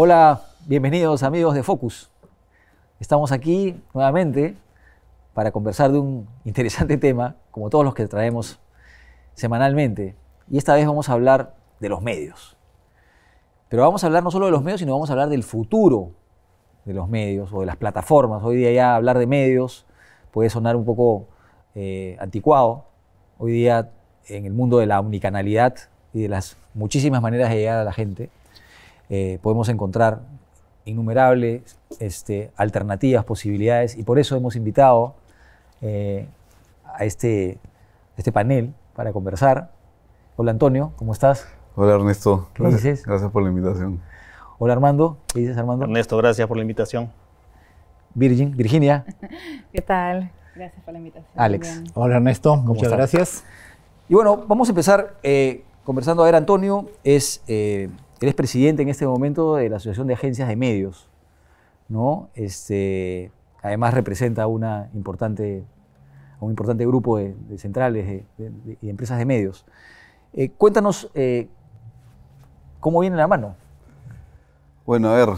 Hola, bienvenidos amigos de Focus. Estamos aquí nuevamente para conversar de un interesante tema, como todos los que traemos semanalmente. Y esta vez vamos a hablar de los medios. Pero vamos a hablar no solo de los medios, sino vamos a hablar del futuro de los medios o de las plataformas. Hoy día ya hablar de medios puede sonar un poco anticuado. Hoy día en el mundo de la omnicanalidad y de las muchísimas maneras de llegar a la gente, podemos encontrar innumerables alternativas, posibilidades, y por eso hemos invitado a este panel para conversar. Hola Antonio, ¿cómo estás? Hola Ernesto, ¿Qué dices? Gracias por la invitación. Hola Armando, ¿qué dices Armando? Ernesto, gracias por la invitación. Virginia. ¿Qué tal? Gracias por la invitación. Alex. Hola Ernesto, muchas estás? gracias. Y bueno, vamos a empezar conversando. A ver, Antonio él es presidente en este momento de la Asociación de Agencias de Medios, ¿no? Además representa un importante grupo de centrales y empresas de medios. Cuéntanos cómo viene la mano. Bueno, a ver,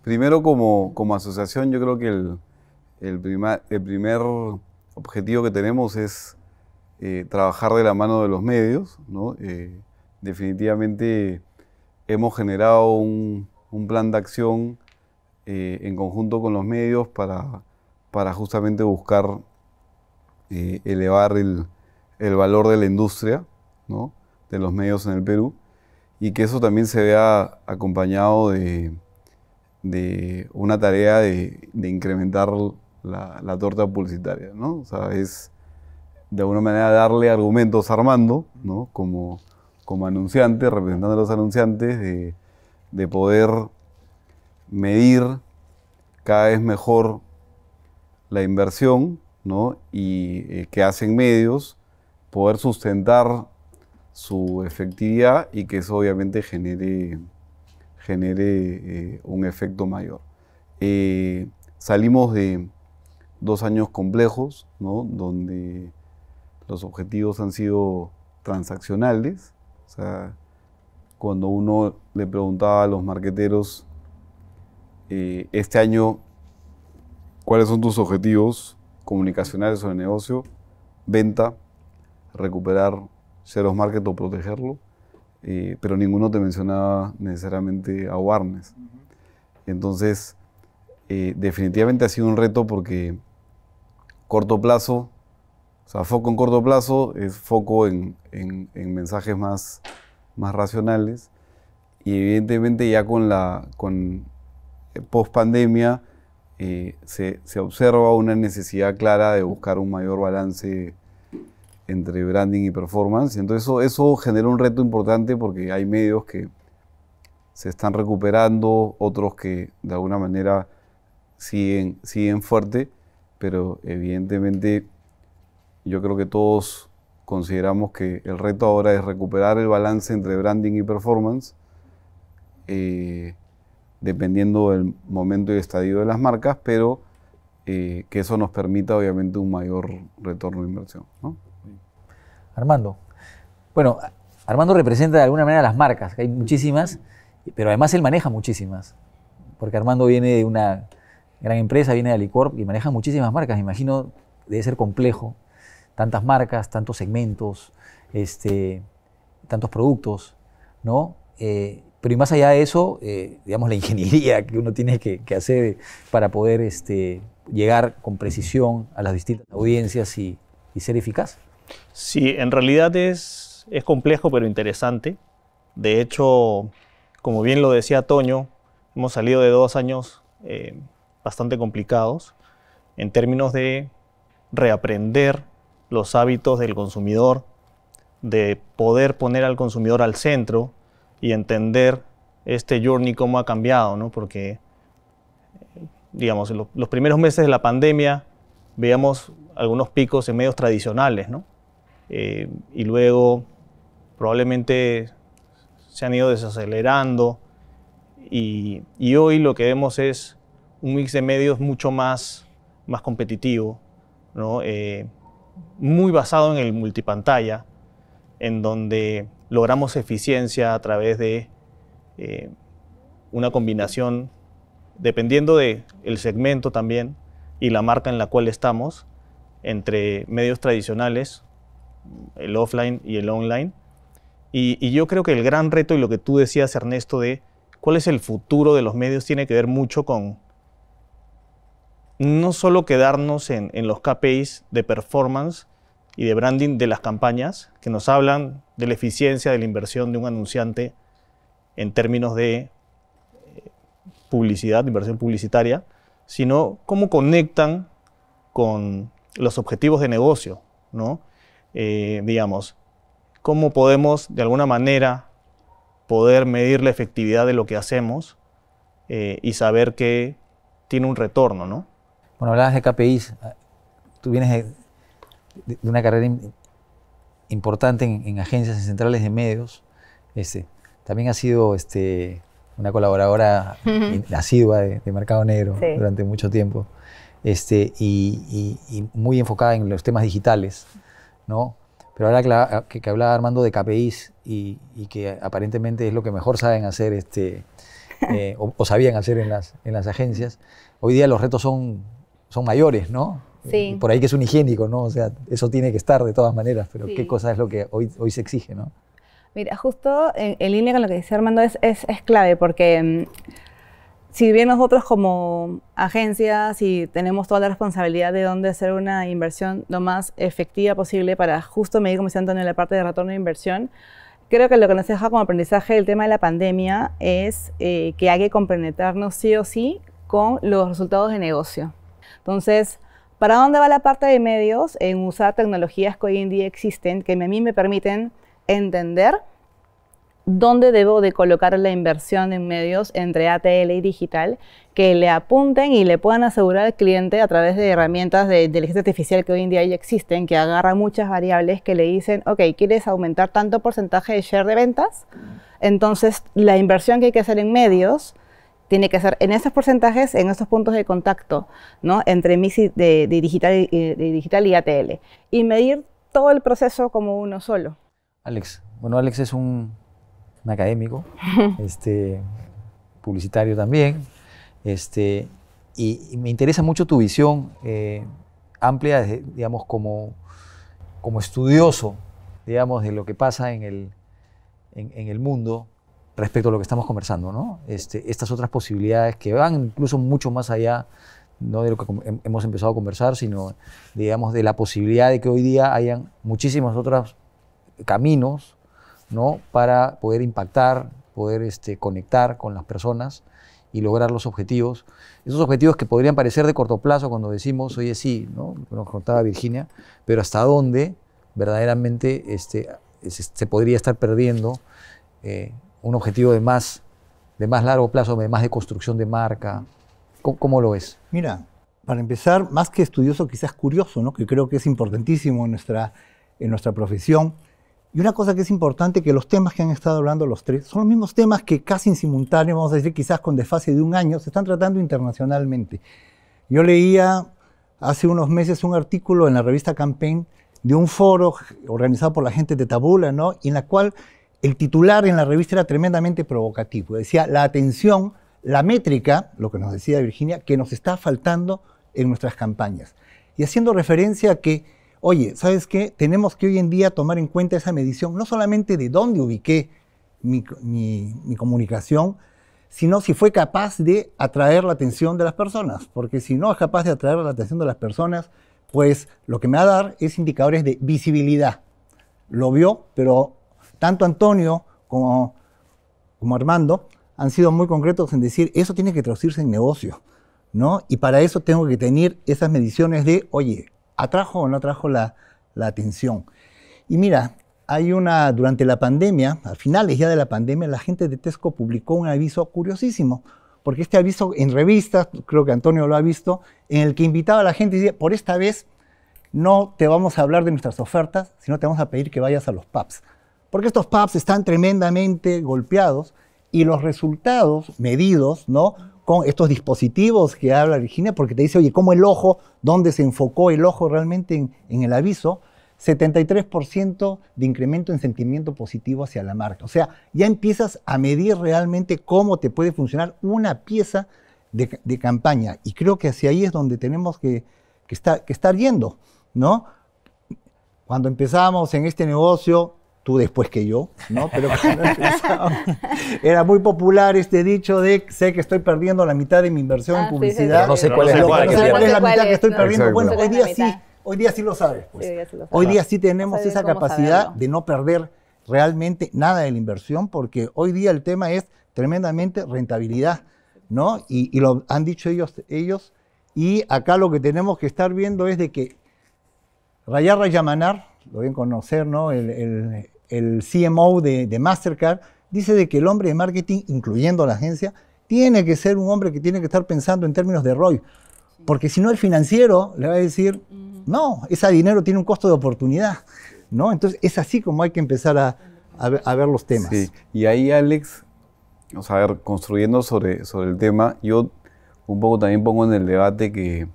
primero como asociación yo creo que el primer objetivo que tenemos es trabajar de la mano de los medios, ¿no? Definitivamente hemos generado un plan de acción en conjunto con los medios para justamente buscar elevar el valor de la industria, ¿no? De los medios en el Perú, y que eso también se vea acompañado de una tarea de incrementar la torta publicitaria, ¿no? O sea, es de alguna manera darle argumentos a Armando, ¿no? Como anunciante, representando a los anunciantes, de poder medir cada vez mejor la inversión, ¿no? Y que hacen medios, poder sustentar su efectividad y que eso obviamente genere un efecto mayor. Salimos de 2 años complejos, ¿no? Donde los objetivos han sido transaccionales. O sea, cuando uno le preguntaba a los marqueteros este año, ¿cuáles son tus objetivos comunicacionales o de negocio? Venta, recuperar share of market o protegerlo, pero ninguno te mencionaba necesariamente awareness. Entonces, definitivamente ha sido un reto porque corto plazo, o sea, foco en corto plazo es foco en mensajes más racionales, y evidentemente ya con post pandemia se observa una necesidad clara de buscar un mayor balance entre branding y performance. Entonces eso genera un reto importante porque hay medios que se están recuperando, otros que de alguna manera siguen fuerte, pero evidentemente yo creo que todos consideramos que el reto ahora es recuperar el balance entre branding y performance, dependiendo del momento y estadio de las marcas, pero que eso nos permita obviamente un mayor retorno de inversión, ¿no? Armando. Bueno, Armando representa de alguna manera las marcas, que hay muchísimas, pero además él maneja muchísimas, porque Armando viene de una gran empresa, viene de Alicorp y maneja muchísimas marcas. Me imagino debe ser complejo, tantas marcas, tantos segmentos, tantos productos, ¿no? Pero y más allá de eso, digamos, la ingeniería que uno tiene que hacer para poder llegar con precisión a las distintas audiencias y ser eficaz. Sí, en realidad es complejo pero interesante. De hecho, como bien lo decía Toño, hemos salido de 2 años bastante complicados en términos de reaprender los hábitos del consumidor, de poder poner al consumidor al centro y entender este journey cómo ha cambiado, ¿no? Porque, digamos, en los primeros meses de la pandemia veíamos algunos picos en medios tradicionales, ¿no? Y luego probablemente se han ido desacelerando y hoy lo que vemos es un mix de medios mucho más competitivo, ¿no? Muy basado en el multipantalla, en donde logramos eficiencia a través de una combinación, dependiendo del segmento también y la marca en la cual estamos, entre medios tradicionales, el offline y el online. Y yo creo que el gran reto, y lo que tú decías, Ernesto, de cuál es el futuro de los medios, tiene que ver mucho con no solo quedarnos en los KPIs de performance y de branding de las campañas, que nos hablan de la eficiencia de la inversión de un anunciante en términos de publicidad, de inversión publicitaria, sino cómo conectan con los objetivos de negocio, ¿no? Digamos, cómo podemos de alguna manera poder medir la efectividad de lo que hacemos y saber que tiene un retorno, ¿no? Bueno, hablabas de KPIs. Tú vienes de una carrera importante en agencias y centrales de medios. También has sido una colaboradora asidua de Mercado Negro durante mucho tiempo. Y muy enfocada en los temas digitales, ¿no? Pero ahora que hablaba Armando de KPIs y que aparentemente es lo que mejor saben hacer o sabían hacer en las agencias, hoy día los retos son mayores, ¿no? Sí. Por ahí que es un higiénico, ¿no? O sea, eso tiene que estar de todas maneras, pero ¿qué cosa es lo que hoy se exige, ¿no? Mira, justo en línea con lo que decía Armando es clave, porque si bien nosotros como agencias y tenemos toda la responsabilidad de dónde hacer una inversión lo más efectiva posible para justo medir, como decía Antonio, la parte de retorno de inversión, creo que lo que nos deja como aprendizaje el tema de la pandemia es que hay que compenetrarnos sí o sí con los resultados de negocio. Entonces, ¿para dónde va la parte de medios? En usar tecnologías que hoy en día existen, que a mí me permiten entender dónde debo de colocar la inversión en medios entre ATL y digital, que le apunten y le puedan asegurar al cliente a través de herramientas de inteligencia artificial que hoy en día ya existen, que agarran muchas variables que le dicen, ok, ¿quieres aumentar tanto porcentaje de share de ventas? Entonces, la inversión que hay que hacer en medios tiene que ser en esos porcentajes, en esos puntos de contacto, ¿no? Entre mix de digital y ATL. Y medir todo el proceso como uno solo. Alex. Bueno, Alex es un académico, publicitario también, y me interesa mucho tu visión amplia, digamos, como estudioso, digamos, de lo que pasa en el mundo respecto a lo que estamos conversando, ¿no? Estas otras posibilidades que van incluso mucho más allá, no de lo que hemos empezado a conversar, sino, digamos, de la posibilidad de que hoy día hayan muchísimos otros caminos, ¿no? Para poder impactar, poder conectar con las personas y lograr los objetivos. Esos objetivos que podrían parecer de corto plazo cuando decimos, oye, sí, ¿no? Nos contaba Virginia, pero hasta dónde verdaderamente se podría estar perdiendo un objetivo de más largo plazo, de más de construcción de marca. ¿Cómo lo ves? Mira, para empezar, más que estudioso, quizás curioso, ¿no? Que creo que es importantísimo en nuestra profesión. Y una cosa que es importante, que los temas que han estado hablando los tres son los mismos temas que casi en simultáneo, vamos a decir quizás con desfase de un año, se están tratando internacionalmente. Yo leía hace unos meses un artículo en la revista Campaign de un foro organizado por la gente de Taboola, ¿no? Y en la cual el titular en la revista era tremendamente provocativo. Decía, la atención, la métrica, lo que nos decía Virginia, que nos está faltando en nuestras campañas. Y haciendo referencia a que, oye, ¿sabes qué? Tenemos que hoy en día tomar en cuenta esa medición, no solamente de dónde ubiqué mi comunicación, sino si fue capaz de atraer la atención de las personas. Porque si no es capaz de atraer la atención de las personas, pues lo que me va a dar es indicadores de visibilidad. Lo vio, pero tanto Antonio como Armando han sido muy concretos en decir, eso tiene que traducirse en negocio, ¿no? Y para eso tengo que tener esas mediciones de, oye, ¿atrajo o no atrajo la atención? Y mira, durante la pandemia, a finales ya de la pandemia, la gente de Tesco publicó un aviso curiosísimo, porque este aviso en revistas, creo que Antonio lo ha visto, en el que invitaba a la gente y decía, por esta vez no te vamos a hablar de nuestras ofertas, sino te vamos a pedir que vayas a los pubs. Porque estos pubs están tremendamente golpeados y los resultados medidos, ¿no? Con estos dispositivos que habla Virginia, porque te dice, oye, ¿cómo el ojo, dónde se enfocó el ojo realmente en el aviso? 73% de incremento en sentimiento positivo hacia la marca. O sea, ya empiezas a medir realmente cómo te puede funcionar una pieza de campaña. Y creo que hacia ahí es donde tenemos que estar yendo, ¿no? Cuando empezamos en este negocio, tú después que yo, ¿no? Pero cuando empezamos, era muy popular este dicho de sé que estoy perdiendo la mitad de mi inversión en publicidad. Pero no sé cuál es la mitad que estoy perdiendo. Exacto. Bueno, hoy día sí lo sabes. Pues. Hoy día sí tenemos esa capacidad de no perder realmente nada de la inversión, porque hoy día el tema es tremendamente rentabilidad, ¿no? Y lo han dicho ellos, y acá lo que tenemos que estar viendo es de que Rayar Rayamanar, lo deben conocer, ¿no? El CMO de Mastercard, dice de que el hombre de marketing, incluyendo la agencia, tiene que ser un hombre que tiene que estar pensando en términos de ROI, porque si no el financiero le va a decir, no, ese dinero tiene un costo de oportunidad, ¿no? Entonces es así como hay que empezar a ver los temas. Sí, y ahí Alex, o sea, a ver, construyendo sobre el tema, yo un poco también pongo en el debate que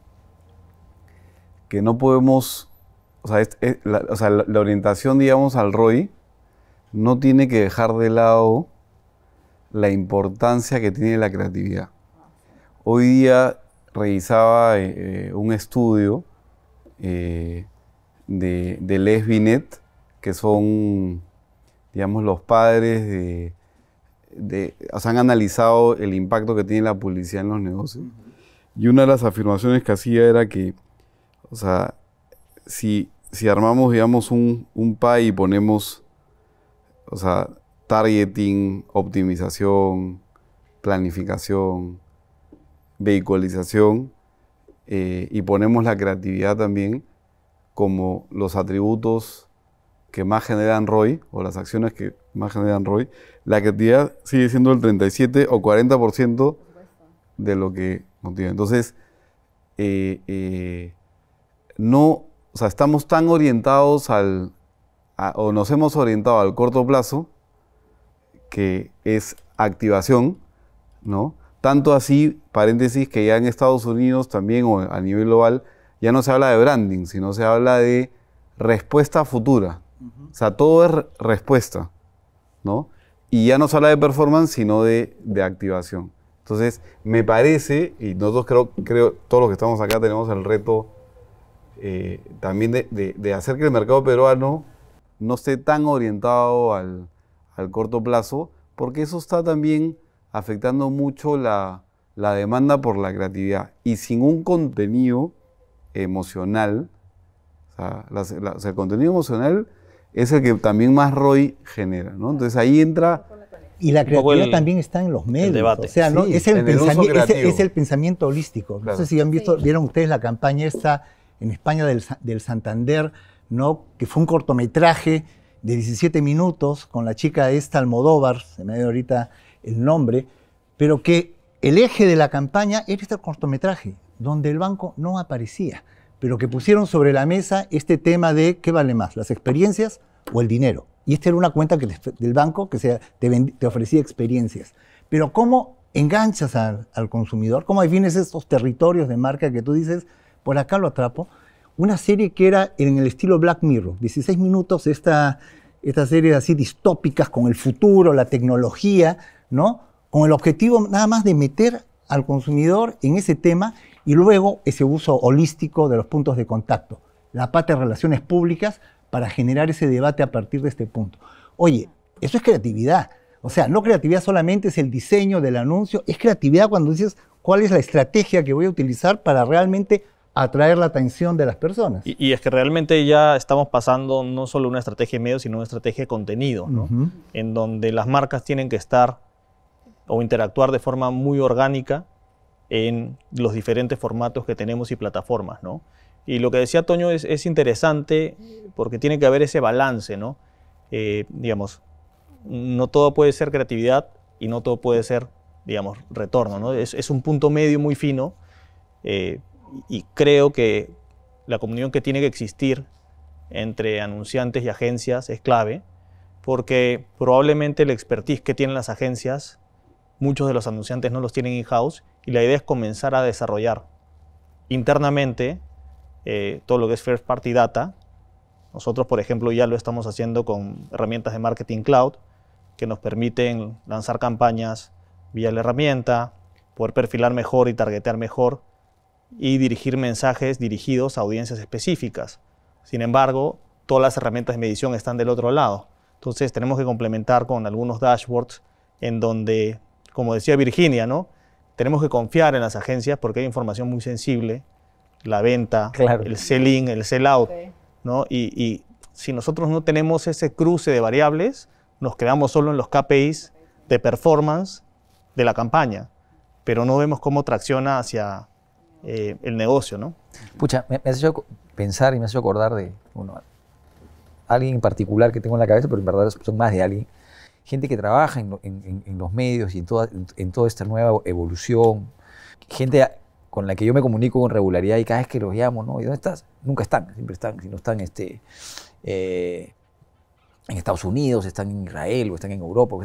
no podemos, o sea, la orientación, digamos, al ROI no tiene que dejar de lado la importancia que tiene la creatividad. Hoy día revisaba un estudio de Les Binet, que son, digamos, los padres o sea, han analizado el impacto que tiene la publicidad en los negocios. Y una de las afirmaciones que hacía era que, o sea, si armamos, digamos, un pie y ponemos, o sea, targeting, optimización, planificación, vehiculización, y ponemos la creatividad también como los atributos que más generan ROI, o las acciones que más generan ROI, la creatividad sigue siendo el 37 o 40% de lo que motiva. Entonces, no, o sea, estamos tan orientados o nos hemos orientado al corto plazo, que es activación, ¿no? Tanto así, paréntesis, que ya en Estados Unidos también, o a nivel global, ya no se habla de branding, sino se habla de respuesta futura. O sea, todo es respuesta, ¿no? Y ya no se habla de performance, sino de activación. Entonces, me parece, y nosotros creo, todos los que estamos acá tenemos el reto también de hacer que el mercado peruano no esté tan orientado al corto plazo, porque eso está también afectando mucho la demanda por la creatividad. Y sin un contenido emocional, o sea, el contenido emocional es el que también más ROI genera, ¿no? Entonces ahí entra... Y la creatividad también está en los medios. Debate. O sea, ¿no? Sí, es el pensamiento holístico. Claro. No sé si vieron ustedes la campaña esta en España del Santander, ¿no? Que fue un cortometraje de 17 minutos con la chica esta Almodóvar, se me dio ahorita el nombre, pero que el eje de la campaña era este cortometraje, donde el banco no aparecía, pero que pusieron sobre la mesa este tema de ¿qué vale más, las experiencias o el dinero? Y esta era una cuenta del banco que te ofrecía experiencias. Pero ¿cómo enganchas al consumidor? ¿Cómo defines estos territorios de marca que tú dices, por acá lo atrapo? Una serie que era en el estilo Black Mirror, 16 minutos, esta serie así distópicas con el futuro, la tecnología, ¿no? Con el objetivo nada más de meter al consumidor en ese tema y luego ese uso holístico de los puntos de contacto, la pata de relaciones públicas para generar ese debate a partir de este punto. Oye, eso es creatividad. O sea, no creatividad solamente es el diseño del anuncio, es creatividad cuando dices cuál es la estrategia que voy a utilizar para realmente atraer la atención de las personas. Y es que realmente ya estamos pasando no solo una estrategia de medios, sino una estrategia de contenido, ¿no? En donde las marcas tienen que estar o interactuar de forma muy orgánica en los diferentes formatos que tenemos y plataformas, ¿no? Y lo que decía Toño es interesante porque tiene que haber ese balance, ¿no? Digamos, no todo puede ser creatividad y no todo puede ser, digamos, retorno, ¿no? Es un punto medio muy fino y creo que la comunión que tiene que existir entre anunciantes y agencias es clave porque probablemente el expertise que tienen las agencias, muchos de los anunciantes no los tienen in-house y la idea es comenzar a desarrollar internamente todo lo que es first party data Nosotros, por ejemplo, ya lo estamos haciendo con herramientas de marketing cloud que nos permiten lanzar campañas vía la herramienta, poder perfilar mejor y targetear mejor y dirigir mensajes dirigidos a audiencias específicas. Sin embargo, todas las herramientas de medición están del otro lado. Entonces tenemos que complementar con algunos dashboards en donde, como decía Virginia, ¿no? Tenemos que confiar en las agencias porque hay información muy sensible, la venta, Claro. el sell-in, el sell-out, Sí. ¿no? Y si nosotros no tenemos ese cruce de variables, nos quedamos solo en los KPIs de performance de la campaña, pero no vemos cómo tracciona hacia el negocio, ¿no? Pucha, me has hecho pensar y me has hecho acordar de alguien en particular que tengo en la cabeza, pero en verdad son más de alguien. Gente que trabaja en los medios y en toda esta nueva evolución. Gente con la que yo me comunico con regularidad y cada vez que los llamo, ¿no? ¿Y dónde estás? Nunca están, siempre están. Si no están en Estados Unidos, están en Israel o están en Europa,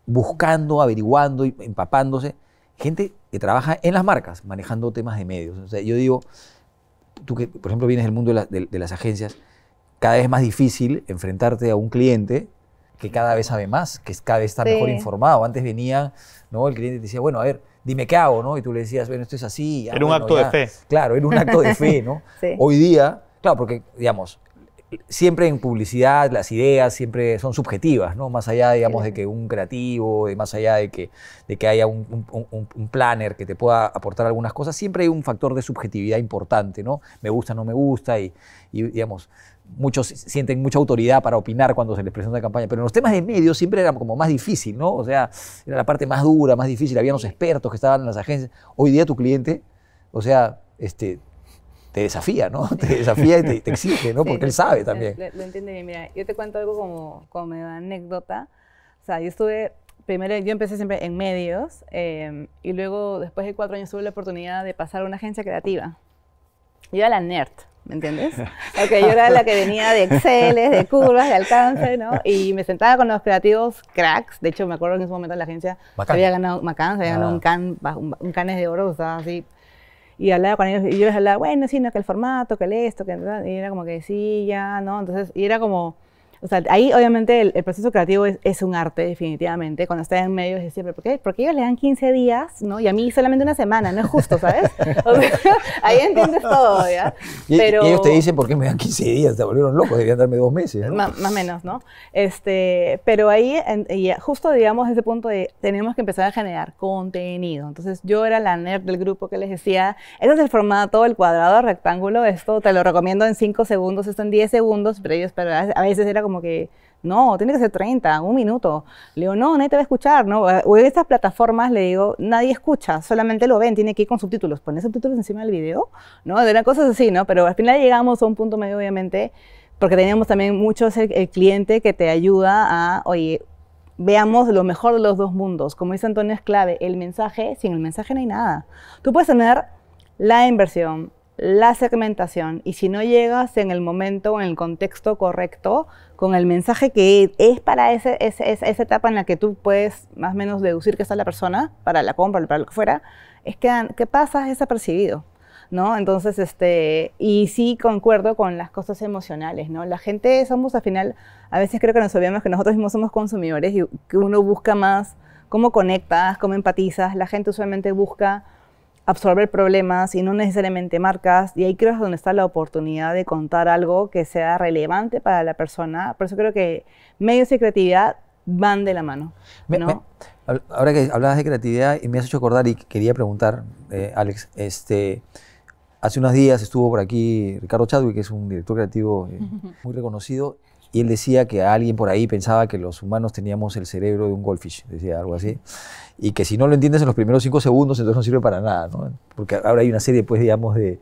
buscando, averiguando, y empapándose. Gente que trabaja en las marcas, manejando temas de medios. O sea, yo digo, tú que, por ejemplo, vienes del mundo de las agencias, cada vez es más difícil enfrentarte a un cliente que cada vez sabe más, que cada vez está Sí. mejor informado. Antes venía, ¿no? El cliente te decía, bueno, a ver, dime qué hago, ¿no? Y tú le decías, bueno, esto es así. Era un acto de fe. Claro, era un acto de fe, ¿no? Sí. Hoy día, claro, porque, digamos, siempre en publicidad las ideas siempre son subjetivas, ¿no? Más allá, digamos, de que un creativo, más allá de que haya un planner que te pueda aportar algunas cosas, siempre hay un factor de subjetividad importante, ¿no? Me gusta, no me gusta, y digamos, muchos sienten mucha autoridad para opinar cuando se les presenta una campaña, pero en los temas de medios siempre era como más difícil, ¿no? O sea, era la parte más dura, más difícil, había unos expertos que estaban en las agencias. Hoy día tu cliente, o sea, te desafía, ¿no? Te desafía y te exige, ¿no? Sí, Porque él sabe también. Lo entiende bien. Mira, yo te cuento algo como medio anécdota. O sea, yo empecé siempre en medios y luego, después de 4 años, tuve la oportunidad de pasar a una agencia creativa. Yo era la nerd, ¿me entiendes? Porque yo era la que venía de Excel, de curvas, de alcance, ¿no? Y me sentaba con los creativos cracks. De hecho, me acuerdo que en ese momento la agencia se había ganado un Cannes de oro, o sea, así. Y hablaba con ellos, y yo les hablaba, bueno, sí, no, que el formato, que el esto, que y era como que sí, ya, ¿no? Entonces, y era como, o sea, ahí obviamente el proceso creativo es un arte, definitivamente. Cuando estás en medios decía, ¿pero por qué? Porque ellos le dan 15 días, ¿no? Y a mí solamente una semana, no es justo, ¿sabes? O sea, ahí entiendes todo, ¿ya? Y Pero, ellos te dicen, ¿por qué me dan 15 días? Te volvieron locos, deberían darme 2 meses, ¿no? Más o menos, ¿no? Pero ahí, y justo, digamos, ese punto de tenemos que empezar a generar contenido. Entonces, yo era la nerd del grupo que les decía, este es el formato, el cuadrado, rectángulo, esto te lo recomiendo en 5 segundos, esto en 10 segundos, pero a veces era como que, no, tiene que ser 30, 1 minuto. Le digo, no, nadie te va a escuchar, ¿no? O en estas plataformas, le digo, nadie escucha, solamente lo ven, tiene que ir con subtítulos. ¿Pones subtítulos encima del video? ¿No? Eran cosas así, ¿no? Pero al final llegamos a un punto medio, obviamente, porque teníamos también muchos el cliente que te ayuda a, oye, veamos lo mejor de los dos mundos. Como dice Antonio, es clave. El mensaje, sin el mensaje no hay nada. Tú puedes tener la inversión, la segmentación, y si no llegas en el momento o en el contexto correcto, con el mensaje que es para esa etapa en la que tú puedes más o menos deducir que está la persona, para la compra, para lo que fuera, es que pasa desapercibido, ¿no? Entonces, y sí concuerdo con las cosas emocionales, ¿no? La gente somos, al final, a veces creo que nos olvidamos que nosotros mismos somos consumidores y que uno busca más cómo conectas, cómo empatizas. La gente usualmente busca absorber problemas y no necesariamente marcas, y ahí creo es donde está la oportunidad de contar algo que sea relevante para la persona. Por eso creo que medios y creatividad van de la mano, ¿no? Ahora que hablabas de creatividad y me has hecho acordar y quería preguntar, Alex, hace unos días estuvo por aquí Ricardo Chadwick, que es un director creativo muy reconocido, y él decía que alguien por ahí pensaba que los humanos teníamos el cerebro de un goldfish, decía algo así, y que si no lo entiendes en los primeros 5 segundos, entonces no sirve para nada, ¿no? Porque ahora hay una serie, pues, digamos, de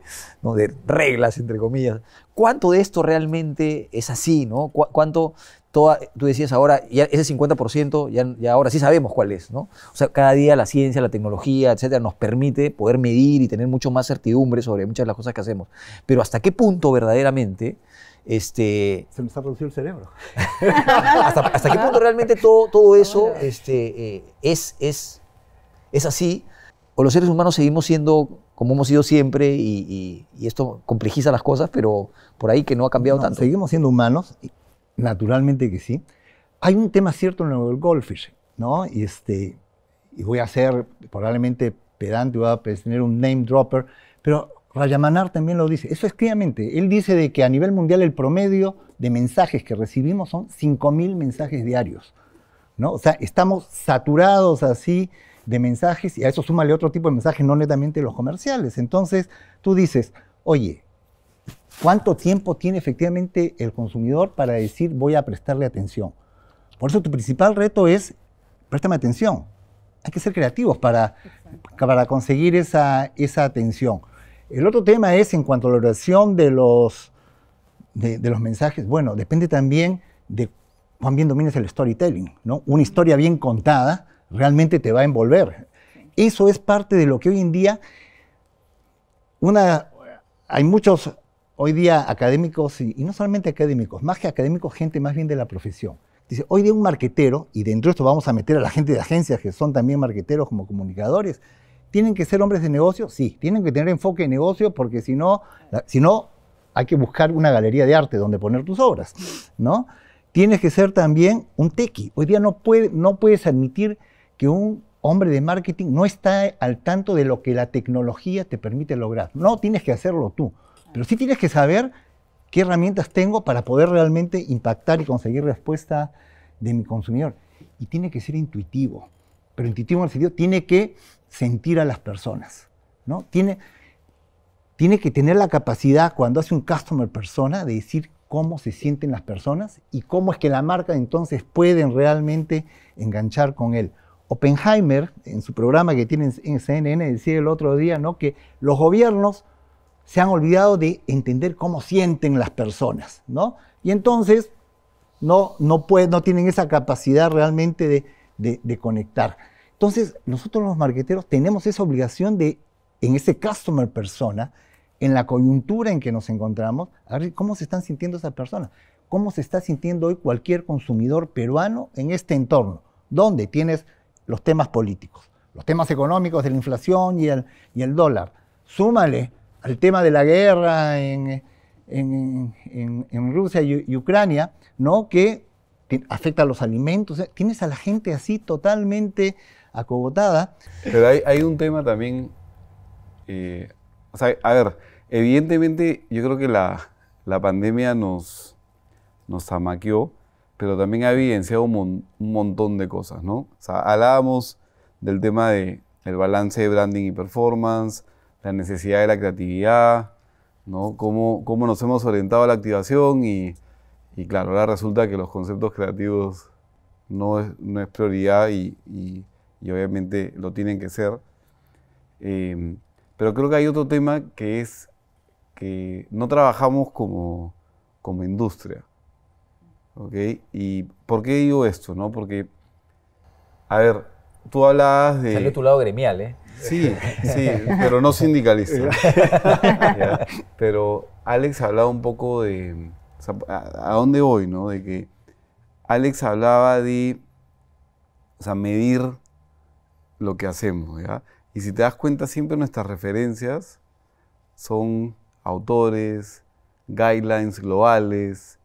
reglas, entre comillas. ¿Cuánto de esto realmente es así, no? ¿Cuánto, tú decías ahora, ya ese 50%, ya ahora sí sabemos cuál es, ¿no? O sea, cada día la ciencia, la tecnología, etcétera, nos permite poder medir y tener mucho más certidumbre sobre muchas de las cosas que hacemos. Pero ¿hasta qué punto verdaderamente se nos ha producido el cerebro? ¿Hasta qué punto realmente todo eso es así? ¿O los seres humanos seguimos siendo como hemos sido siempre y esto complejiza las cosas, pero por ahí que no ha cambiado tanto. Seguimos siendo humanos, naturalmente que sí. Hay un tema cierto en el goldfish, ¿no? Y voy a ser probablemente pedante, voy a tener un name dropper, pero Rayamanar también lo dice, eso es claramente. Él dice de que a nivel mundial el promedio de mensajes que recibimos son 5.000 mensajes diarios, ¿no? O sea, estamos saturados así de mensajes y a eso súmale otro tipo de mensajes, no netamente los comerciales. Entonces, tú dices, oye, ¿cuánto tiempo tiene efectivamente el consumidor para decir voy a prestarle atención? Por eso tu principal reto es, préstame atención. Hay que ser creativos para conseguir esa atención. El otro tema es en cuanto a la oración de los mensajes. Bueno, depende también de cuán bien domines el storytelling, ¿no? Una historia bien contada realmente te va a envolver. Eso es parte de lo que hoy en día hay muchos hoy día académicos, y no solamente académicos, más que académicos, gente más bien de la profesión. Dice, hoy día un marquetero, y dentro de esto vamos a meter a la gente de agencias que son también marqueteros como comunicadores, ¿tienen que ser hombres de negocio? Sí, tienen que tener enfoque de negocio porque si no hay que buscar una galería de arte donde poner tus obras, ¿no? Tienes que ser también un tequi. Hoy día no puedes admitir que un hombre de marketing no está al tanto de lo que la tecnología te permite lograr. No tienes que hacerlo tú, pero sí tienes que saber qué herramientas tengo para poder realmente impactar y conseguir respuesta de mi consumidor. Y tiene que ser intuitivo, pero intuitivo en el sentido, tiene que sentir a las personas, ¿no? Tiene que tener la capacidad, cuando hace un customer persona, de decir cómo se sienten las personas y cómo es que la marca entonces pueden realmente enganchar con él. Oppenheimer, en su programa que tiene en CNN, decía el otro día, ¿no?, que los gobiernos se han olvidado de entender cómo sienten las personas, ¿no? Y entonces no tienen esa capacidad realmente de conectar. Entonces, nosotros los marqueteros tenemos esa obligación de, en ese customer persona, en la coyuntura en que nos encontramos, a ver cómo se están sintiendo esas personas, cómo se está sintiendo hoy cualquier consumidor peruano en este entorno, donde tienes los temas políticos, los temas económicos de la inflación y el dólar. Súmale al tema de la guerra en Rusia y Ucrania, ¿no?, que afecta a los alimentos. Tienes a la gente así totalmente acogotada. Pero hay un tema también, o sea, a ver, evidentemente yo creo que la pandemia nos zamaqueó, pero también ha evidenciado un montón de cosas, ¿no? O sea, hablábamos del tema del balance de branding y performance, la necesidad de la creatividad, ¿no? Cómo nos hemos orientado a la activación y claro, ahora resulta que los conceptos creativos no es prioridad y obviamente lo tienen que ser. Pero creo que hay otro tema que es que no trabajamos como industria. ¿Ok? ¿Y por qué digo esto, no? Porque, a ver, tú hablabas de... Salió tu lado gremial, ¿eh? Sí, pero no sindicalista. Ya. Pero Alex hablaba un poco de... O sea, ¿a dónde voy, no? De que Alex hablaba de, o sea, medir lo que hacemos, ¿ya? Y si te das cuenta, siempre nuestras referencias son autores, guidelines globales,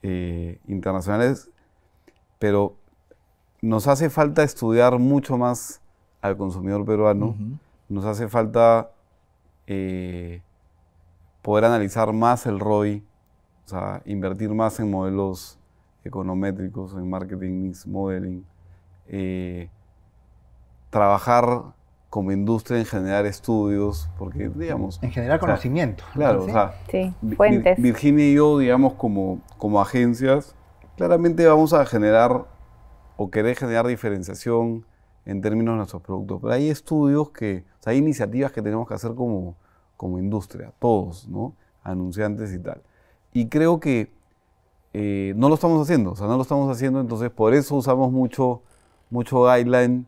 internacionales, pero nos hace falta estudiar mucho más al consumidor peruano, nos hace falta poder analizar más el ROI, o sea, invertir más en modelos econométricos, en marketing mix modeling, trabajar como industria en generar estudios, porque, digamos... En generar conocimiento. Claro, ¿sí? O sea, Sí, fuentes. Virginia y yo, digamos, como agencias, claramente vamos a generar o querer generar diferenciación en términos de nuestros productos, pero hay estudios que, o sea, hay iniciativas que tenemos que hacer como industria, todos, ¿no? Anunciantes y tal. Y creo que no lo estamos haciendo, o sea, no lo estamos haciendo, entonces por eso usamos mucho guideline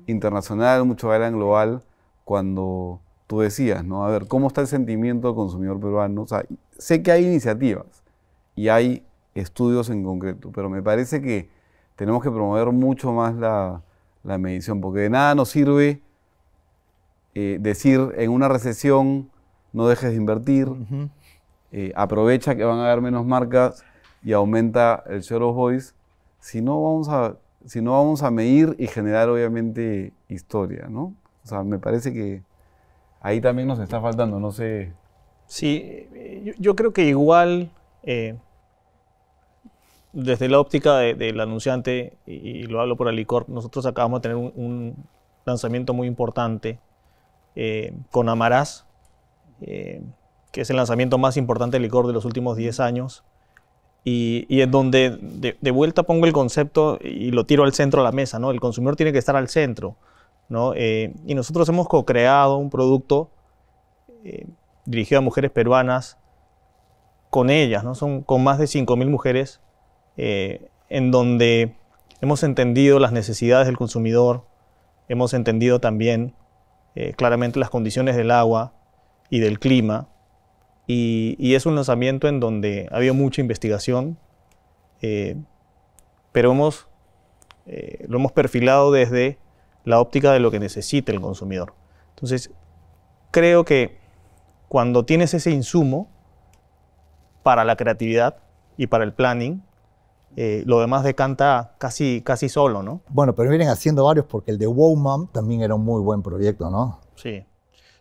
internacional, mucho guideline global, cuando tú decías, ¿no? A ver, ¿cómo está el sentimiento del consumidor peruano? O sea, sé que hay iniciativas y hay estudios en concreto, pero me parece que tenemos que promover mucho más la medición, porque de nada nos sirve decir en una recesión no dejes de invertir, aprovecha que van a haber menos marcas y aumenta el share of voice, si no vamos a medir y generar obviamente historia, ¿no? O sea, me parece que ahí también nos está faltando, no sé. Sí, yo creo que igual, desde la óptica del anunciante, y lo hablo por Alicorp, nosotros acabamos de tener un lanzamiento muy importante con Amarás, que es el lanzamiento más importante de Alicorp de los últimos 10 años, y en donde de vuelta pongo el concepto y lo tiro al centro de la mesa, ¿no? El consumidor tiene que estar al centro, ¿no? Y nosotros hemos co-creado un producto dirigido a mujeres peruanas con ellas, ¿no? Son con más de 5.000 mujeres, en donde hemos entendido las necesidades del consumidor, hemos entendido también claramente las condiciones del agua y del clima, y es un lanzamiento en donde ha habido mucha investigación, pero lo hemos perfilado desde la óptica de lo que necesita el consumidor. Entonces, creo que cuando tienes ese insumo para la creatividad y para el planning, lo demás decanta casi solo, ¿no? Bueno, pero vienen haciendo varios porque el de Wow Mom también era un muy buen proyecto, ¿no? Sí,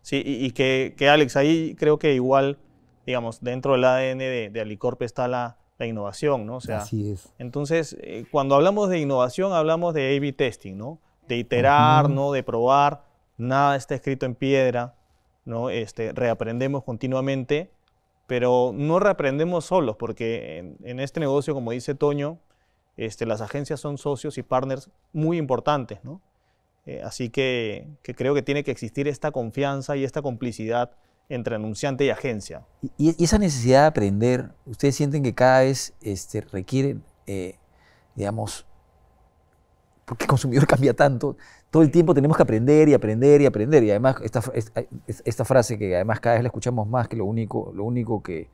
sí, y que Alex, ahí creo que igual, digamos, dentro del ADN de Alicorp está la innovación, ¿no? O sea, así es. Entonces, cuando hablamos de innovación, hablamos de A/B testing, ¿no? De iterar, ¿no? De probar, nada está escrito en piedra, ¿no? Reaprendemos continuamente, pero no reaprendemos solos, porque en este negocio, como dice Toño, las agencias son socios y partners muy importantes, ¿no? Así que creo que tiene que existir esta confianza y esta complicidad entre anunciante y agencia. Y esa necesidad de aprender, ¿ustedes sienten que cada vez requiere, digamos, porque el consumidor cambia tanto? Todo el tiempo tenemos que aprender y aprender y aprender. Y además, esta frase que además cada vez la escuchamos más, que lo único que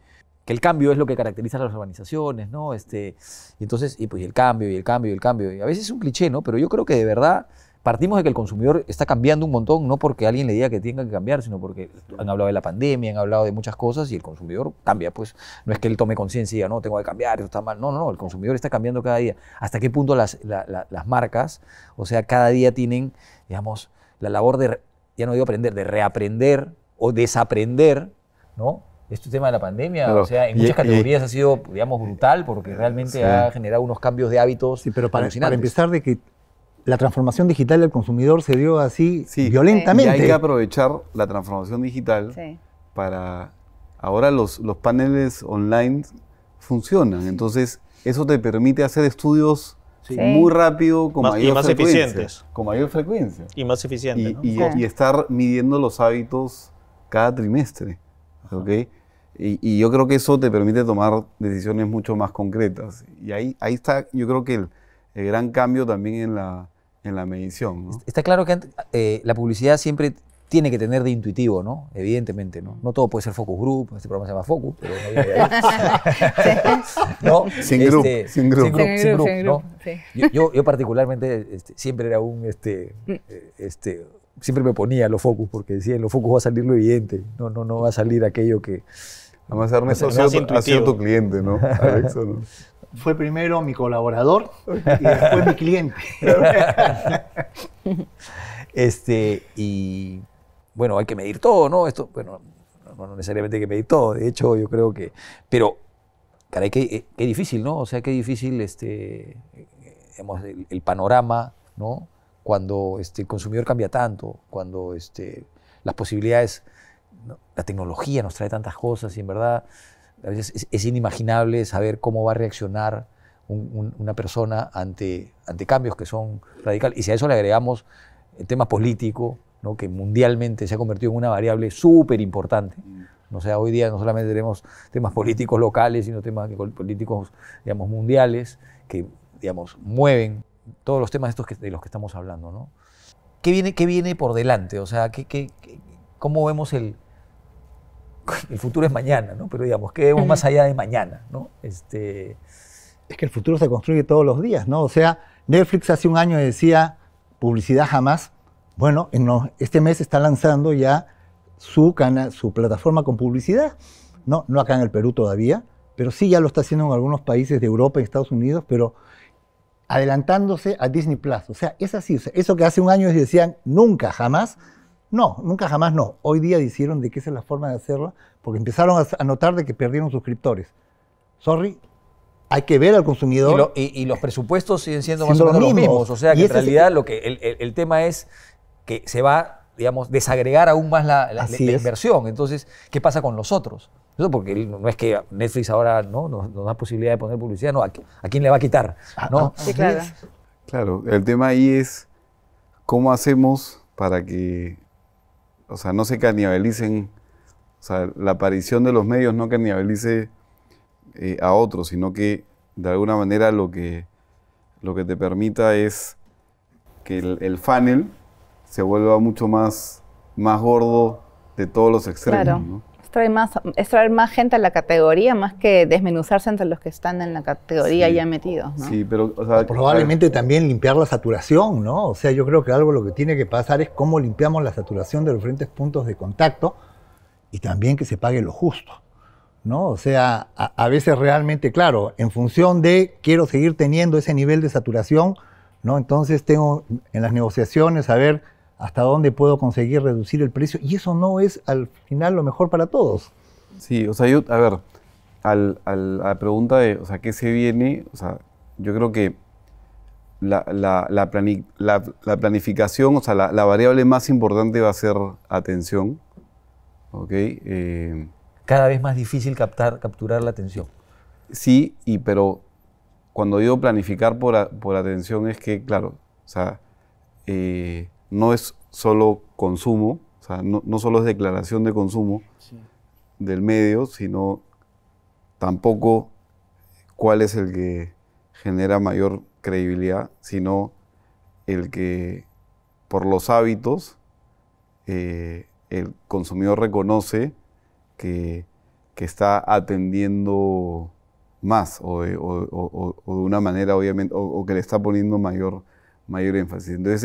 el cambio es lo que caracteriza a las organizaciones, ¿no? Y entonces, pues el cambio, y el cambio, y el cambio. Y a veces es un cliché, ¿no? Pero yo creo que de verdad partimos de que el consumidor está cambiando un montón, no porque alguien le diga que tenga que cambiar, sino porque han hablado de la pandemia, han hablado de muchas cosas y el consumidor cambia. Pues no es que él tome conciencia y diga, no, tengo que cambiar, eso está mal. No, el consumidor está cambiando cada día. ¿Hasta qué punto las marcas, o sea, cada día tienen, digamos, la labor de, ya no digo aprender, de reaprender o desaprender, ¿no? Este tema de la pandemia, claro, o sea, en muchas categorías ha sido, digamos, brutal porque realmente ha generado unos cambios de hábitos. Sí, pero para empezar de que la transformación digital del consumidor se dio así violentamente. Y hay que aprovechar la transformación digital para... Ahora los paneles online funcionan, entonces eso te permite hacer estudios muy rápido, con mayor más frecuencia. Eficientes. Con mayor frecuencia. Y más eficientes, ¿no? Y estar midiendo los hábitos cada trimestre, ¿ok? Y yo creo que eso te permite tomar decisiones mucho más concretas. Y ahí está, yo creo que el gran cambio también en la medición, ¿no? Está claro que la publicidad siempre tiene que tener de intuitivo, ¿no? Evidentemente, ¿no? No todo puede ser focus group, este programa se llama Focus, pero no viene de ahí. ¿No? Sin group, ¿no? Sí. Yo particularmente siempre era siempre me ponía los focus, porque decía, en los focus va a salir lo evidente, no va a salir aquello que... Además, Ernesto ha sido tu cliente, ¿no? Alex, ¿no? Fue primero mi colaborador y después mi cliente. Y bueno, hay que medir todo, ¿no? Esto, bueno, no necesariamente hay que medir todo, de hecho yo creo que... Pero, caray, qué difícil, ¿no? O sea, qué difícil digamos, el panorama, ¿no? Cuando el consumidor cambia tanto, cuando las posibilidades, ¿no? La tecnología nos trae tantas cosas y en verdad a veces es inimaginable saber cómo va a reaccionar una persona ante cambios que son radicales. Y si a eso le agregamos el tema político, ¿no? Que mundialmente se ha convertido en una variable súper importante. O sea, hoy día no solamente tenemos temas políticos locales, sino temas políticos, digamos, mundiales, que, digamos, mueven todos los temas de los que estamos hablando, ¿no? ¿Qué viene por delante? O sea, ¿cómo vemos el futuro es mañana, ¿no? Pero digamos, ¿qué vemos más allá de mañana, ¿no? Es que el futuro se construye todos los días, ¿no? O sea, Netflix hace un año decía, publicidad jamás. Bueno, este mes está lanzando ya su plataforma con publicidad. No acá en el Perú todavía, pero sí ya lo está haciendo en algunos países de Europa y Estados Unidos, pero adelantándose a Disney Plus. O sea, es así. O sea, eso que hace un año decían nunca, jamás. No, nunca, jamás no. Hoy día dijeron de que esa es la forma de hacerla, porque empezaron a notar de que perdieron suscriptores. Sorry, hay que ver al consumidor. Y los presupuestos siguen siendo más o menos los mismos. O sea, que en realidad el tema es que se va, digamos, desagregar aún más la inversión. Entonces, ¿qué pasa con los otros? Eso porque no es que Netflix ahora nos da posibilidad de poner publicidad, no, ¿a quién le va a quitar? ¿No? Sí, claro. Claro, el tema ahí es cómo hacemos para que, o sea, no se canibalicen, o sea, la aparición de los medios no canibalice a otros, sino que de alguna manera lo que te permita es que el funnel se vuelva mucho más gordo de todos los extremos. Claro. ¿No? Es traer más gente a la categoría, más que desmenuzarse entre los que están en la categoría ya metidos, ¿no? Sí, pero, o sea, probablemente también limpiar la saturación, ¿no? O sea, yo creo que algo lo que tiene que pasar es cómo limpiamos la saturación de los diferentes puntos de contacto y también que se pague lo justo, ¿no? O sea, a veces realmente, claro, en función de quiero seguir teniendo ese nivel de saturación, ¿no? Entonces tengo en las negociaciones a ver hasta dónde puedo conseguir reducir el precio, y eso no es al final lo mejor para todos. Sí, o sea, a ver, a la pregunta de, o sea, ¿qué se viene? O sea, yo creo que la planificación, o sea, la variable más importante va a ser atención, ¿ok? Cada vez más difícil capturar la atención. Sí, pero cuando digo planificar por atención es que, claro, o sea, no es solo consumo, o sea, no solo es declaración de consumo del medio, sino tampoco cuál es el que genera mayor credibilidad, sino el que por los hábitos el consumidor reconoce que está atendiendo más o de una manera, obviamente, o que le está poniendo mayor énfasis. Entonces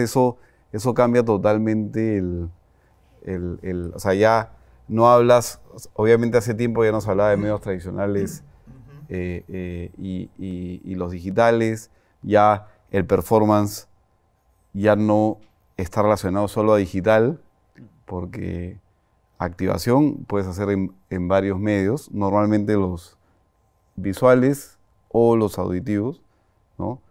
eso cambia totalmente o sea, ya no hablas, obviamente hace tiempo ya no se hablaba de medios tradicionales y los digitales, ya el performance ya no está relacionado solo a digital, porque activación puedes hacer en varios medios, normalmente los visuales o los auditivos, ¿no? O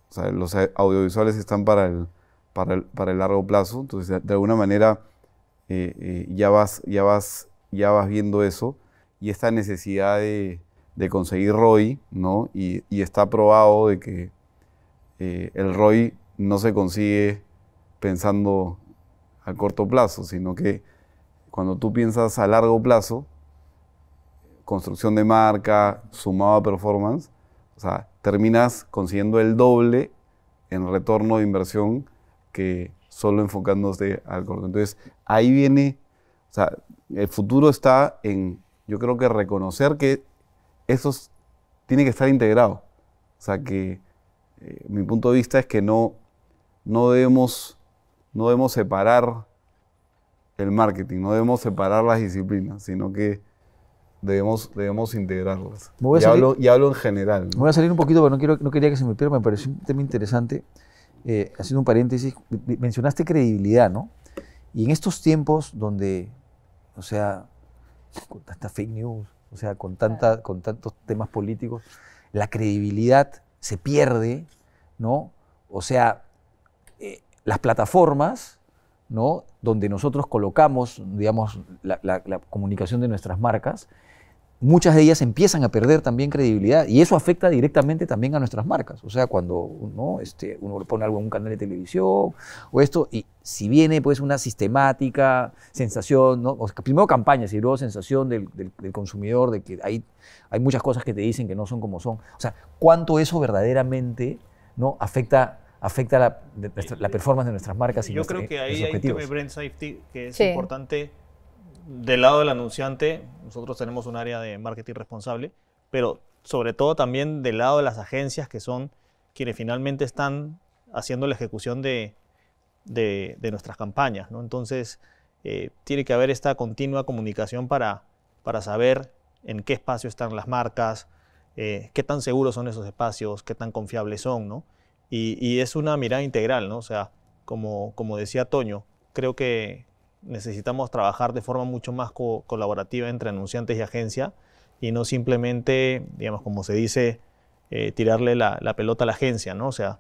sea, los audiovisuales están para el largo plazo, entonces de alguna manera ya vas viendo eso, y esta necesidad de conseguir ROI, ¿no? Y está probado de que el ROI no se consigue pensando a corto plazo, sino que cuando tú piensas a largo plazo, construcción de marca, sumado a performance, o sea, terminas consiguiendo el doble en retorno de inversión que solo enfocándose al corto. Entonces, ahí viene, o sea, el futuro está en, yo creo que reconocer que eso tiene que estar integrado. O sea, que mi punto de vista es que no debemos separar el marketing, no debemos separar las disciplinas, sino que debemos integrarlas. Y hablo en general, ¿no? Me voy a salir un poquito, pero no quería que se me pierda, me pareció un tema interesante. Haciendo un paréntesis, mencionaste credibilidad, ¿no? Y en estos tiempos donde, o sea, con tanta fake news, o sea, con tantos temas políticos, la credibilidad se pierde, ¿no? O sea, las plataformas, ¿no? Donde nosotros colocamos, digamos, la comunicación de nuestras marcas, muchas de ellas empiezan a perder también credibilidad, y eso afecta directamente también a nuestras marcas. O sea, cuando uno pone algo en un canal de televisión o esto, y si viene pues una sistemática sensación, ¿no? O sea, primero campañas y luego sensación del consumidor de que hay muchas cosas que te dicen que no son como son. O sea, ¿cuánto eso verdaderamente, ¿no? afecta la performance de nuestras marcas y yo creo que ahí hay un tema de brand safety que es Sí. importante. Del lado del anunciante, nosotros tenemos un área de marketing responsable, pero sobre todo también del lado de las agencias, que son quienes finalmente están haciendo la ejecución de de nuestras campañas, ¿no? Entonces, tiene que haber esta continua comunicación para saber en qué espacio están las marcas, qué tan seguros son esos espacios, qué tan confiables son, ¿no? Y es una mirada integral, ¿no? O sea, como decía Toño, creo que necesitamos trabajar de forma mucho más colaborativa entre anunciantes y agencia y no simplemente, digamos, como se dice, tirarle la pelota a la agencia, ¿no? O sea,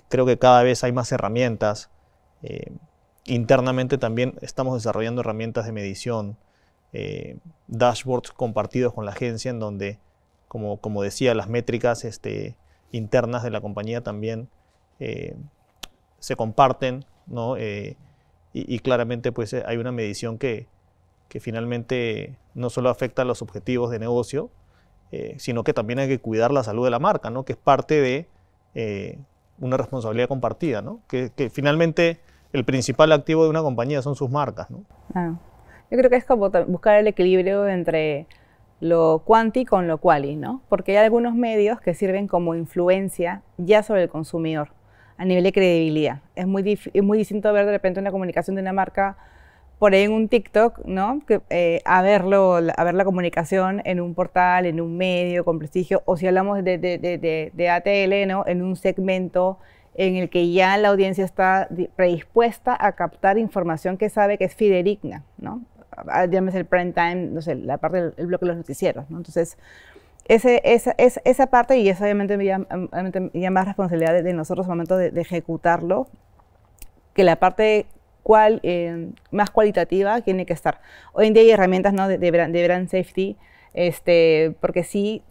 creo que cada vez hay más herramientas. Internamente también estamos desarrollando herramientas de medición, dashboards compartidos con la agencia en donde, como decía, las métricas internas de la compañía también se comparten, ¿no? Y claramente pues, hay una medición que finalmente no solo afecta a los objetivos de negocio, sino que también hay que cuidar la salud de la marca, ¿no? Que es parte de una responsabilidad compartida, ¿no? Que finalmente el principal activo de una compañía son sus marcas, ¿no? Claro. Yo creo que es como buscar el equilibrio entre lo quanti con lo quali, ¿no? Porque hay algunos medios que sirven como influencia ya sobre el consumidor a nivel de credibilidad. Es muy distinto ver de repente una comunicación de una marca por ahí en un TikTok, ¿no? A ver la comunicación en un portal, en un medio con prestigio, o si hablamos de ATL, ¿no? En un segmento en el que ya la audiencia está predispuesta a captar información que sabe que es fidedigna, ¿no? Llámese el prime time, no sé, la parte del bloque de los noticieros, ¿no? Entonces, esa parte, y es obviamente ya más responsabilidad de nosotros al momento de ejecutarlo, que la parte más cualitativa tiene que estar. Hoy en día hay herramientas, ¿no? de brand safety, porque sí,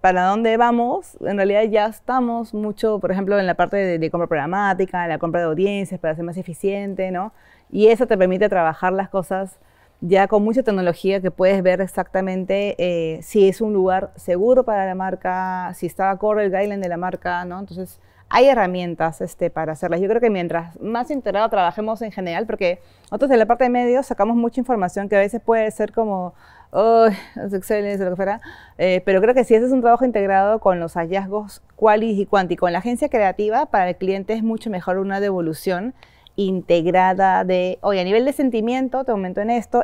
para dónde vamos, en realidad ya estamos mucho, por ejemplo, en la parte de compra programática, la compra de audiencias para ser más eficiente, ¿no? Y eso te permite trabajar las cosas ya con mucha tecnología que puedes ver exactamente si es un lugar seguro para la marca, si está acorde el guideline de la marca, ¿no? Entonces, hay herramientas para hacerlas. Yo creo que mientras más integrado trabajemos en general, porque nosotros en la parte de medios sacamos mucha información que a veces puede ser como, oh, es excelente, lo que fuera, pero creo que si ese es un trabajo integrado con los hallazgos qualis y quanti, con la agencia creativa, para el cliente es mucho mejor una devolución integrada de, oye, a nivel de sentimiento, te aumento en esto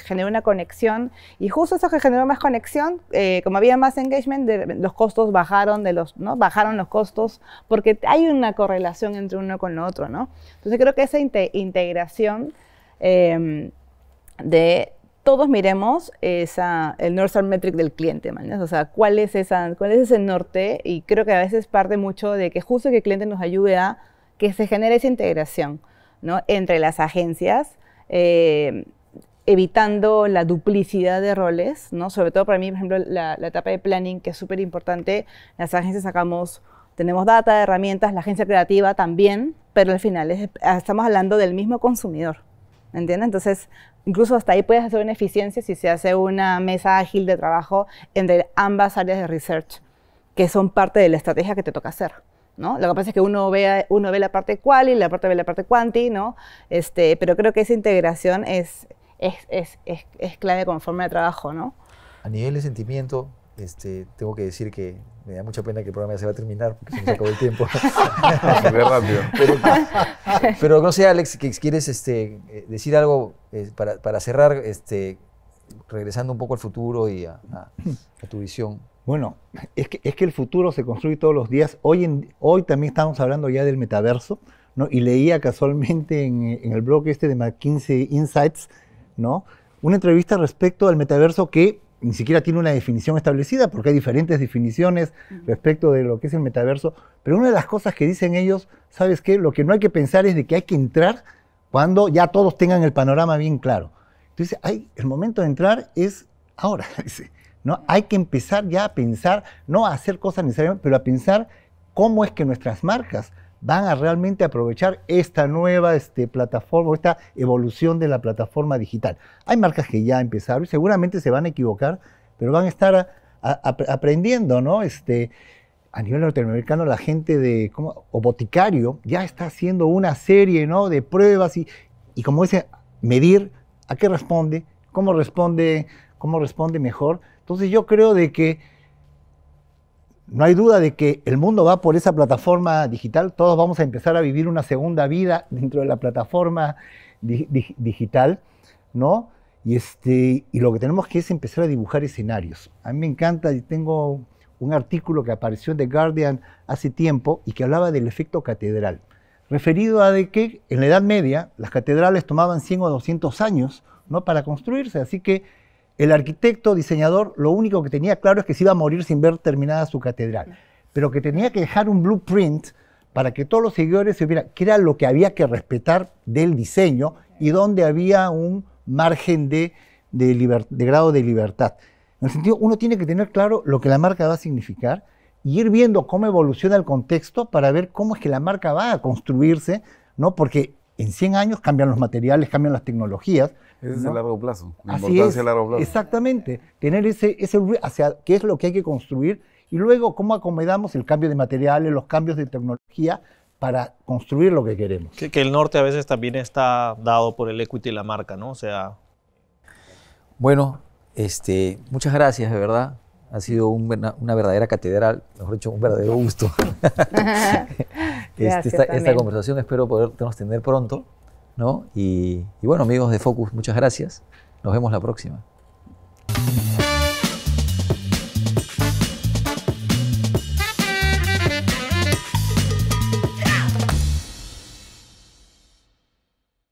genera una conexión, y justo eso que generó más conexión, como había más engagement, los costos bajaron, ¿no? Bajaron los costos, porque hay una correlación entre uno con lo otro, ¿no? Entonces creo que esa integración de todos miremos el North Star Metric del cliente, ¿no? O sea, ¿cuál es ese norte? Y creo que a veces parte mucho de que justo que el cliente nos ayude a que se genere esa integración, ¿no? Entre las agencias, evitando la duplicidad de roles, ¿no? Sobre todo para mí, por ejemplo, la etapa de planning, que es súper importante. Las agencias tenemos data, herramientas, la agencia creativa también, pero al final estamos hablando del mismo consumidor, ¿entiendes? Entonces, incluso hasta ahí puedes hacer una eficiencia si se hace una mesa ágil de trabajo entre ambas áreas de research, que son parte de la estrategia que te toca hacer, ¿no? Lo que pasa es que uno ve la parte quali, la parte ve la parte quanti, ¿no? Pero creo que esa integración es clave como forma de trabajo, ¿no? A nivel de sentimiento, tengo que decir que me da mucha pena que el programa ya se va a terminar porque se nos acabó el tiempo. Súper rápido. Pero no sé, Alex, que quieres decir algo para cerrar, regresando un poco al futuro y a tu visión. Bueno, es que el futuro se construye todos los días. Hoy también estamos hablando ya del metaverso, ¿no? Y leía casualmente en el blog de McKinsey Insights, ¿no? Una entrevista respecto al metaverso que ni siquiera tiene una definición establecida, porque hay diferentes definiciones respecto de lo que es el metaverso. Pero una de las cosas que dicen ellos, ¿sabes qué? Lo que no hay que pensar es de que hay que entrar cuando ya todos tengan el panorama bien claro. Entonces, el momento de entrar es ahora, dice. ¿No? Hay que empezar ya a pensar, no a hacer cosas necesariamente, pero a pensar cómo es que nuestras marcas van a realmente aprovechar esta nueva plataforma, esta evolución de la plataforma digital. Hay marcas que ya empezaron y seguramente se van a equivocar, pero van a estar aprendiendo, ¿no? A nivel norteamericano, la gente o Boticario ya está haciendo una serie, ¿no? De pruebas y como dice, medir a qué responde, cómo responde mejor. Entonces yo creo de que No hay duda de que el mundo va por esa plataforma digital. Todos vamos a empezar a vivir una segunda vida dentro de la plataforma digital, ¿no? Y lo que tenemos que es empezar a dibujar escenarios. A mí me encanta, y tengo un artículo que apareció en The Guardian hace tiempo y que hablaba del efecto catedral, referido a de que en la Edad Media las catedrales tomaban 100 o 200 años, ¿no?, para construirse. Así que el arquitecto, diseñador, lo único que tenía claro es que se iba a morir sin ver terminada su catedral, pero que tenía que dejar un blueprint para que todos los seguidores se vieran qué era lo que había que respetar del diseño y dónde había un margen de grado de libertad. En el sentido, uno tiene que tener claro lo que la marca va a significar y ir viendo cómo evoluciona el contexto para ver cómo es que la marca va a construirse, ¿no? Porque en 100 años cambian los materiales, cambian las tecnologías. Ese es ¿no? el largo plazo, la Así importancia es, a largo plazo. exactamente. Tener hacia qué es lo que hay que construir y luego cómo acomodamos el cambio de materiales, los cambios de tecnología para construir lo que queremos. Que el norte a veces también está dado por el equity de la marca, ¿no? O sea... Bueno, muchas gracias, de verdad. Ha sido una verdadera catedral, mejor dicho, un verdadero gusto. Esta conversación espero podernos tener pronto, ¿no? Y bueno, amigos de Focus, muchas gracias. Nos vemos la próxima.